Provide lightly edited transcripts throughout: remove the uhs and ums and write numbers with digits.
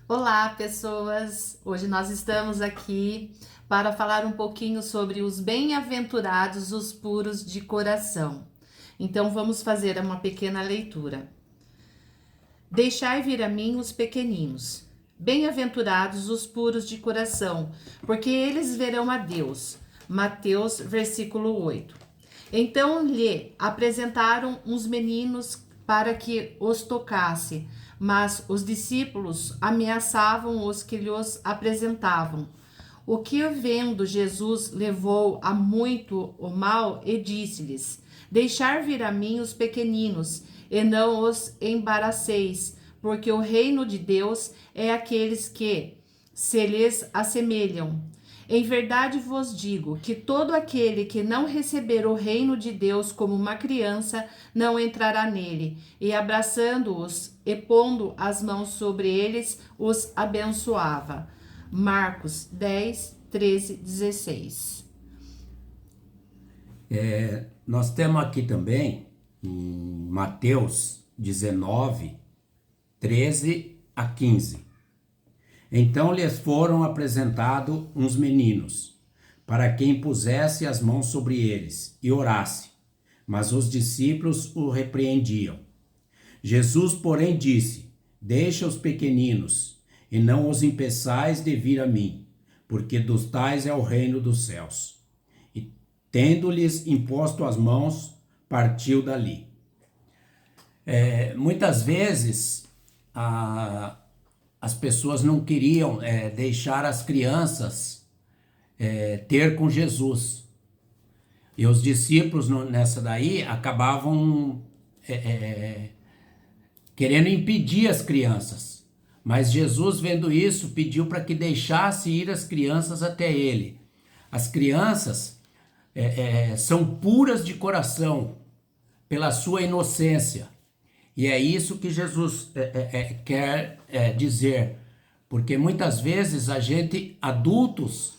Olá, pessoas! Hoje nós estamos aqui para falar um pouquinho sobre os bem-aventurados, os puros de coração. Então vamos fazer uma pequena leitura. Deixai vir a mim os pequeninos. Bem-aventurados os puros de coração, porque eles verão a Deus. Mateus, versículo 8. Então lhe apresentaram uns meninos para que os tocasse, mas os discípulos ameaçavam os que lhes apresentavam. O que vendo Jesus levou a muito o mal e disse-lhes: Deixar vir a mim os pequeninos, e não os embaraceis, porque o reino de Deus é aqueles que se lhes assemelham. Em verdade vos digo que todo aquele que não receber o reino de Deus como uma criança não entrará nele. E abraçando-os e pondo as mãos sobre eles, os abençoava. Marcos 10, 13, 16. Nós temos aqui também em Mateus 19, 13 a 15. Então lhes foram apresentados uns meninos, para quem pusesse as mãos sobre eles e orasse, mas os discípulos o repreendiam. Jesus, porém, disse: Deixa os pequeninos, e não os impeçais de vir a mim, porque dos tais é o reino dos céus. E, tendo-lhes imposto as mãos, partiu dali. Muitas vezes as pessoas não queriam deixar as crianças ter com Jesus. E os discípulos nessa daí acabavam querendo impedir as crianças. Mas Jesus, vendo isso, pediu para que deixasse ir as crianças até ele. As crianças são puras de coração pela sua inocência. E é isso que Jesus quer dizer. Porque muitas vezes a gente, adultos,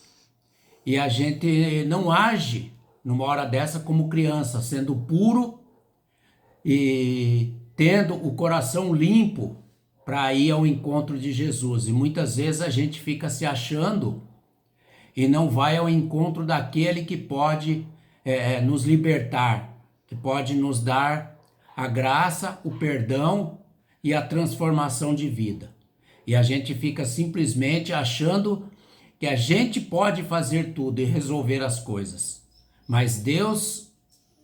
e a gente não age numa hora dessa como criança, sendo puro e tendo o coração limpo para ir ao encontro de Jesus. E muitas vezes a gente fica se achando e não vai ao encontro daquele que pode nos libertar, que pode nos dar a graça, o perdão e a transformação de vida. E a gente fica simplesmente achando que a gente pode fazer tudo e resolver as coisas. Mas Deus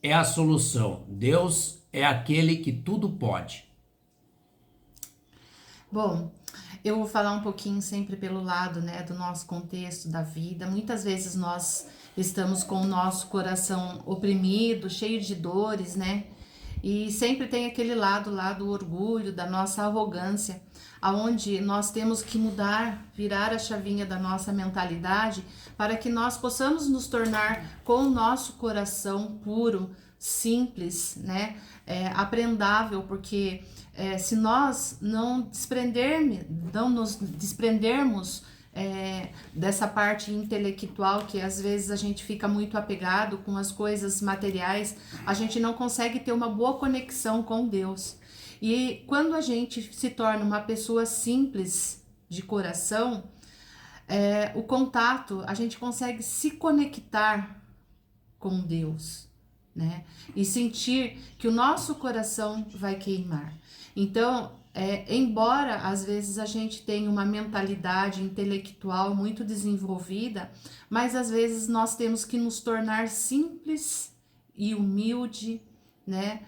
é a solução. Deus é aquele que tudo pode. Bom, eu vou falar um pouquinho sempre pelo lado, né, do nosso contexto da vida. Muitas vezes nós estamos com o nosso coração oprimido, cheio de dores, né? E sempre tem aquele lado lá do orgulho, da nossa arrogância, aonde nós temos que mudar, virar a chavinha da nossa mentalidade para que nós possamos nos tornar com o nosso coração puro, simples, né? Aprendável, porque se nós não nos desprendermos dessa parte intelectual, que às vezes a gente fica muito apegado com as coisas materiais, a gente não consegue ter uma boa conexão com Deus. E quando a gente se torna uma pessoa simples de coração, o contato, a gente consegue se conectar com Deus, né? E sentir que o nosso coração vai queimar. Então, embora às vezes a gente tenha uma mentalidade intelectual muito desenvolvida, mas às vezes nós temos que nos tornar simples e humilde, né?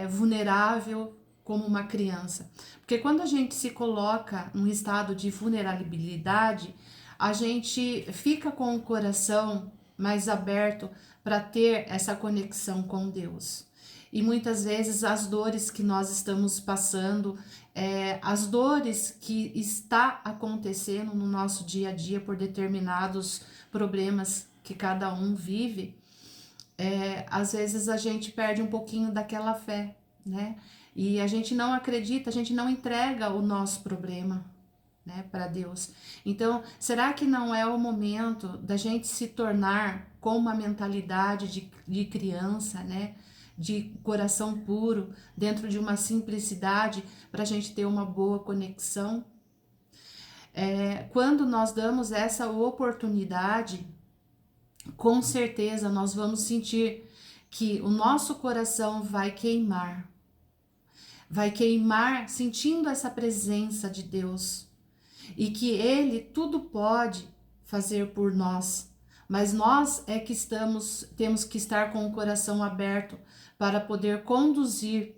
Vulnerável como uma criança. Porque quando a gente se coloca num estado de vulnerabilidade, a gente fica com o coração mais aberto para ter essa conexão com Deus. E muitas vezes as dores que nós estamos passando, as dores que está acontecendo no nosso dia a dia por determinados problemas que cada um vive, às vezes a gente perde um pouquinho daquela fé, né? E a gente não acredita, a gente não entrega o nosso problema, né, para Deus. Então, será que não é o momento da gente se tornar com uma mentalidade de criança, né, de coração puro, dentro de uma simplicidade, para a gente ter uma boa conexão? Quando nós damos essa oportunidade, com certeza nós vamos sentir que o nosso coração vai queimar sentindo essa presença de Deus, e que Ele tudo pode fazer por nós, mas nós é que temos que estar com o coração aberto para poder conduzir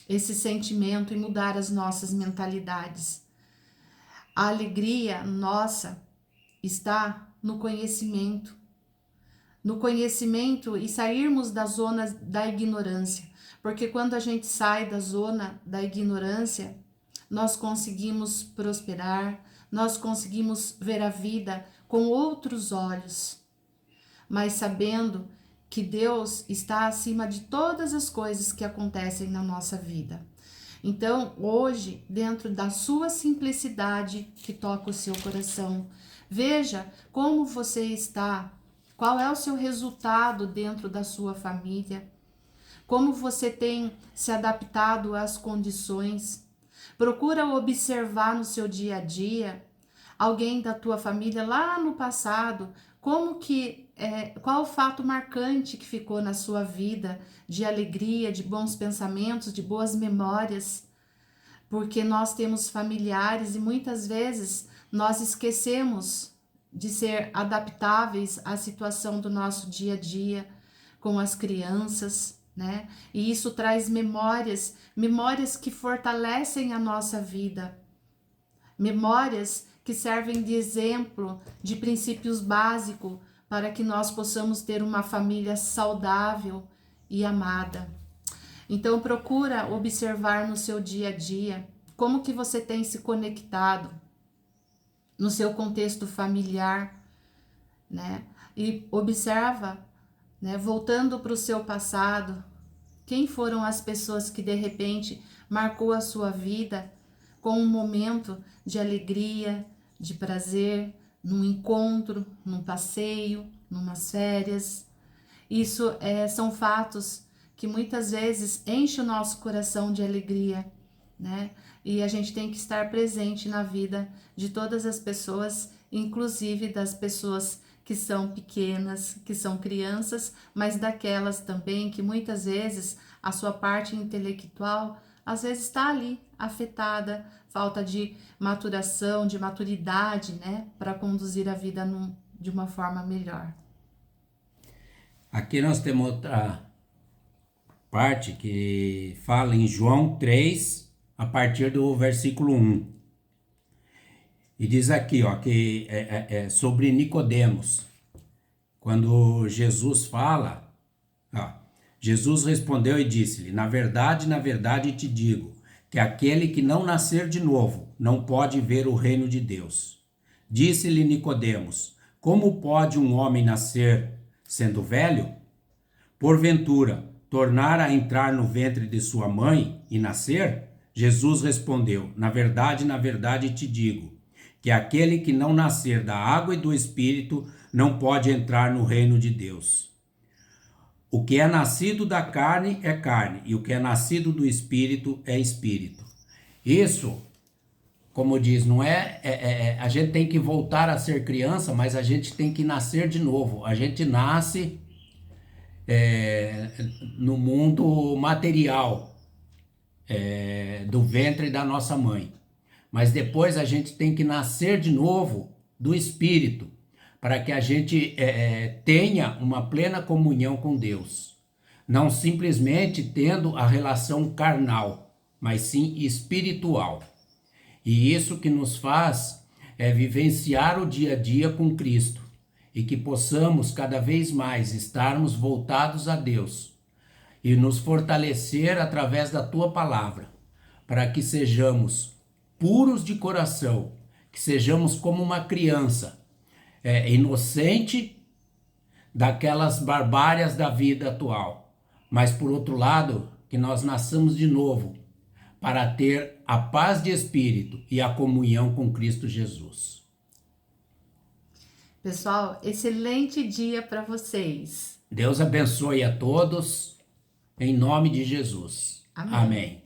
esse sentimento e mudar as nossas mentalidades. A alegria nossa está no conhecimento e sairmos da zona da ignorância, porque quando a gente sai da zona da ignorância, nós conseguimos prosperar, nós conseguimos ver a vida com outros olhos, mas sabendo que Deus está acima de todas as coisas que acontecem na nossa vida. Então, hoje, dentro da sua simplicidade que toca o seu coração, veja como você está, qual é o seu resultado dentro da sua família, como você tem se adaptado às condições. Procura observar no seu dia a dia alguém da tua família lá no passado, qual o fato marcante que ficou na sua vida de alegria, de bons pensamentos, de boas memórias, porque nós temos familiares e muitas vezes nós esquecemos de ser adaptáveis à situação do nosso dia a dia com as crianças, né? E isso traz memórias que fortalecem a nossa vida, memórias que servem de exemplo, de princípios básicos para que nós possamos ter uma família saudável e amada. Então procura observar no seu dia a dia como que você tem se conectado no seu contexto familiar, né? E observa, né, voltando para o seu passado, quem foram as pessoas que de repente marcou a sua vida com um momento de alegria, de prazer, num encontro, num passeio, numas férias. Isso são fatos que muitas vezes enchem o nosso coração de alegria, né? E a gente tem que estar presente na vida de todas as pessoas, inclusive das pessoas que são pequenas, que são crianças, mas daquelas também que muitas vezes a sua parte intelectual às vezes está ali afetada, falta de maturação, de maturidade, né, para conduzir a vida de uma forma melhor. Aqui nós temos outra parte que fala em João 3, a partir do versículo 1. E diz aqui, ó, que é sobre Nicodemos. Quando Jesus fala, ó, Jesus respondeu e disse-lhe: na verdade te digo, que aquele que não nascer de novo não pode ver o reino de Deus. Disse-lhe Nicodemos: como pode um homem nascer sendo velho? Porventura, tornar a entrar no ventre de sua mãe e nascer? Jesus respondeu: na verdade te digo, que aquele que não nascer da água e do Espírito não pode entrar no reino de Deus. O que é nascido da carne é carne, e o que é nascido do Espírito é Espírito. Isso, como diz, não a gente tem que voltar a ser criança, mas a gente tem que nascer de novo. A gente nasce no mundo material, do ventre da nossa mãe. Mas depois a gente tem que nascer de novo do Espírito, para que a gente tenha uma plena comunhão com Deus. Não simplesmente tendo a relação carnal, mas sim espiritual. E isso que nos faz vivenciar o dia a dia com Cristo, e que possamos cada vez mais estarmos voltados a Deus e nos fortalecer através da Tua palavra, para que sejamos puros de coração, que sejamos como uma criança, inocente daquelas barbárias da vida atual, mas por outro lado, que nós nasçamos de novo, para ter a paz de espírito e a comunhão com Cristo Jesus. Pessoal, excelente dia para vocês. Deus abençoe a todos, em nome de Jesus. Amém. Amém.